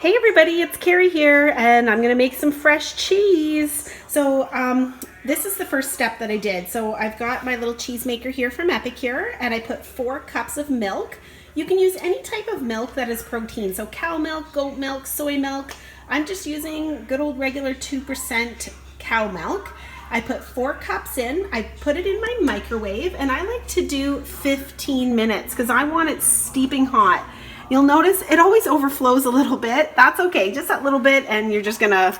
Hey everybody, it's Carrie here, and I'm gonna make some fresh cheese. So this is the first step that I did. So I've got my little cheese maker here from Epicure, and I put 4 cups of milk. You can use any type of milk that is protein. So cow milk, goat milk, soy milk. I'm just using good old regular 2% cow milk. I put 4 cups in, I put it in my microwave, and I like to do 15 minutes because I want it steeping hot. You'll notice it always overflows a little bit. That's okay, just that little bit, and you're just gonna,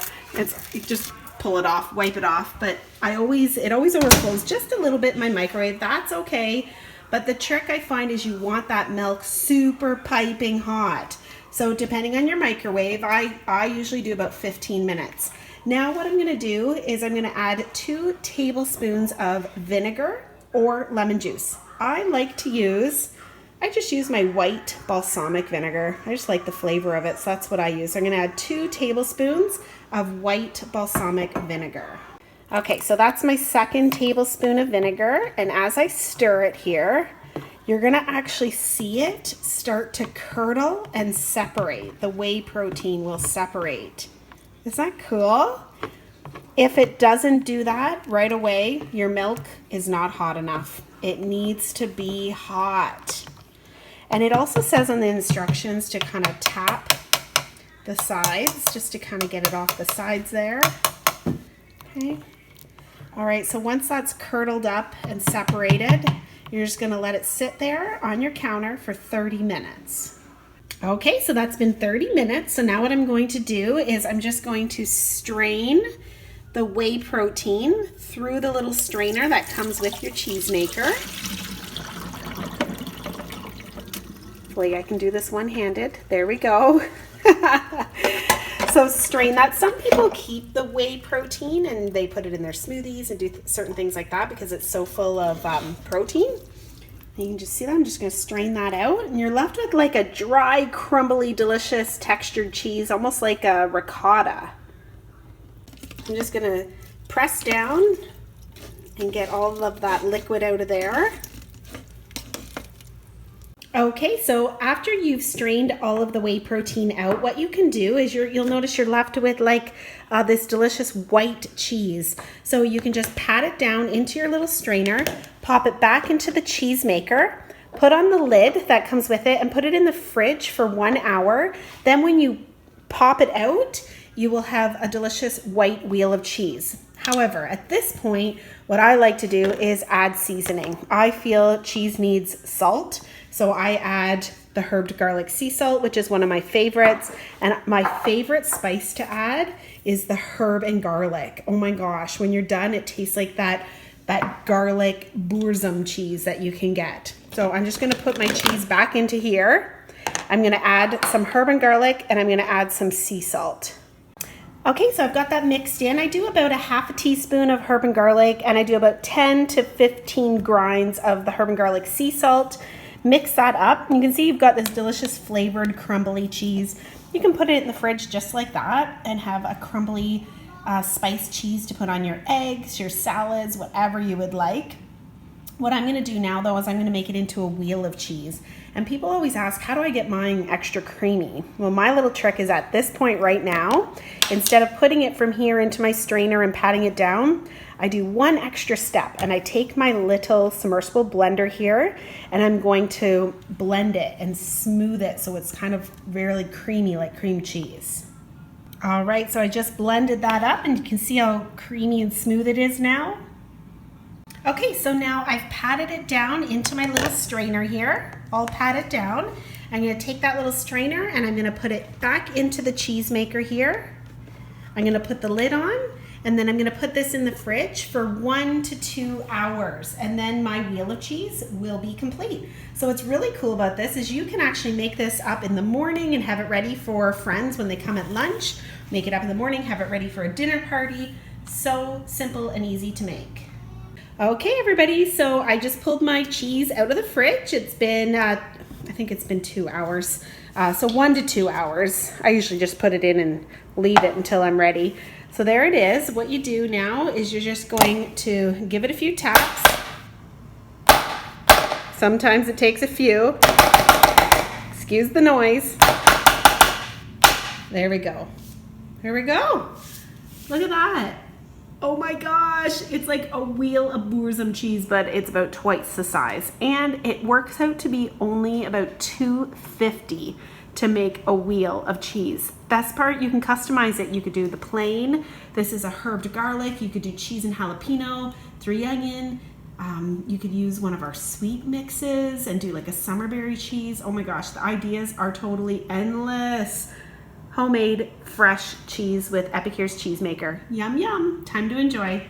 just pull it off, wipe it off. But it always overflows just a little bit in my microwave. That's okay. But the trick I find is you want that milk super piping hot. So depending on your microwave, I usually do about 15 minutes. Now what I'm gonna do is I'm gonna add 2 tablespoons of vinegar or lemon juice. I just use my white balsamic vinegar. I just like the flavor of it, so that's what I use. So I'm gonna add 2 tablespoons of white balsamic vinegar. Okay, so that's my 2nd tablespoon of vinegar, and as I stir it here, you're gonna actually see it start to curdle and separate. The whey protein will separate. Is that cool? If it doesn't do that right away, your milk is not hot enough. It needs to be hot. And it also says on the instructions to kind of tap the sides, just to kind of get it off the sides there. Okay. All right, so once that's curdled up and separated, you're just gonna let it sit there on your counter for 30 minutes. Okay, so that's been 30 minutes. So now what I'm going to do is I'm just going to strain the whey protein through the little strainer that comes with your cheese maker. Hopefully I can do this one-handed. There we go. So strain that. Some people keep the whey protein and they put it in their smoothies and do certain things like that because it's so full of protein. And you can just see that. I'm just going to strain that out, and you're left with like a dry, crumbly, delicious textured cheese, almost like a ricotta. I'm just going to press down and get all of that liquid out of there. Okay, so after you've strained all of the whey protein out, what you can do is you'll notice you're left with like this delicious white cheese. So you can just pat it down into your little strainer, pop it back into the cheese maker, put on the lid that comes with it, and put it in the fridge for 1 hour. Then when you pop it out, you will have a delicious white wheel of cheese. However, at this point, what I like to do is add seasoning. I feel cheese needs salt, so I add the herbed garlic sea salt, which is one of my favorites. And my favorite spice to add is the herb and garlic. Oh my gosh, when you're done, it tastes like that garlic Burzum cheese that you can get. So I'm just gonna put my cheese back into here. I'm gonna add some herb and garlic, and I'm gonna add some sea salt. Okay, so I've got that mixed in. I do about a ½ teaspoon of herb and garlic, and I do about 10 to 15 grinds of the herb and garlic sea salt. Mix that up. You can see you've got this delicious flavored crumbly cheese. You can put it in the fridge just like that and have a crumbly spiced cheese to put on your eggs, your salads, whatever you would like. What I'm going to do now, though, is I'm going to make it into a wheel of cheese. And people always ask, how do I get mine extra creamy? Well, my little trick is at this point right now, instead of putting it from here into my strainer and patting it down, I do one extra step, and I take my little submersible blender here, and I'm going to blend it and smooth it so it's kind of really creamy, like cream cheese. All right, so I just blended that up, and you can see how creamy and smooth it is now. Okay, so now I've patted it down into my little strainer here, all patted down. I'm gonna take that little strainer and I'm gonna put it back into the cheese maker here. I'm gonna put the lid on, and then I'm gonna put this in the fridge for 1 to 2 hours, and then my wheel of cheese will be complete. So what's really cool about this is you can actually make this up in the morning and have it ready for friends when they come at lunch. Make it up in the morning, have it ready for a dinner party. So simple and easy to make. Okay, everybody, so I just pulled my cheese out of the fridge. It's been, I think it's been 2 hours, so 1 to 2 hours. I usually just put it in and leave it until I'm ready. So there it is. What you do now is you're just going to give it a few taps. Sometimes it takes a few. Excuse the noise. There we go. Here we go. Look at that. Oh my gosh, it's like a wheel of Boursin cheese, but it's about twice the size. And it works out to be only about $2.50 to make a wheel of cheese. Best part, you can customize it. You could do the plain. This is a herbed garlic. You could do cheese and jalapeno, 3 onion. You could use one of our sweet mixes and do like a summerberry cheese. Oh my gosh, the ideas are totally endless. Homemade, fresh cheese with Epicure's cheese maker. Yum, yum. Time to enjoy.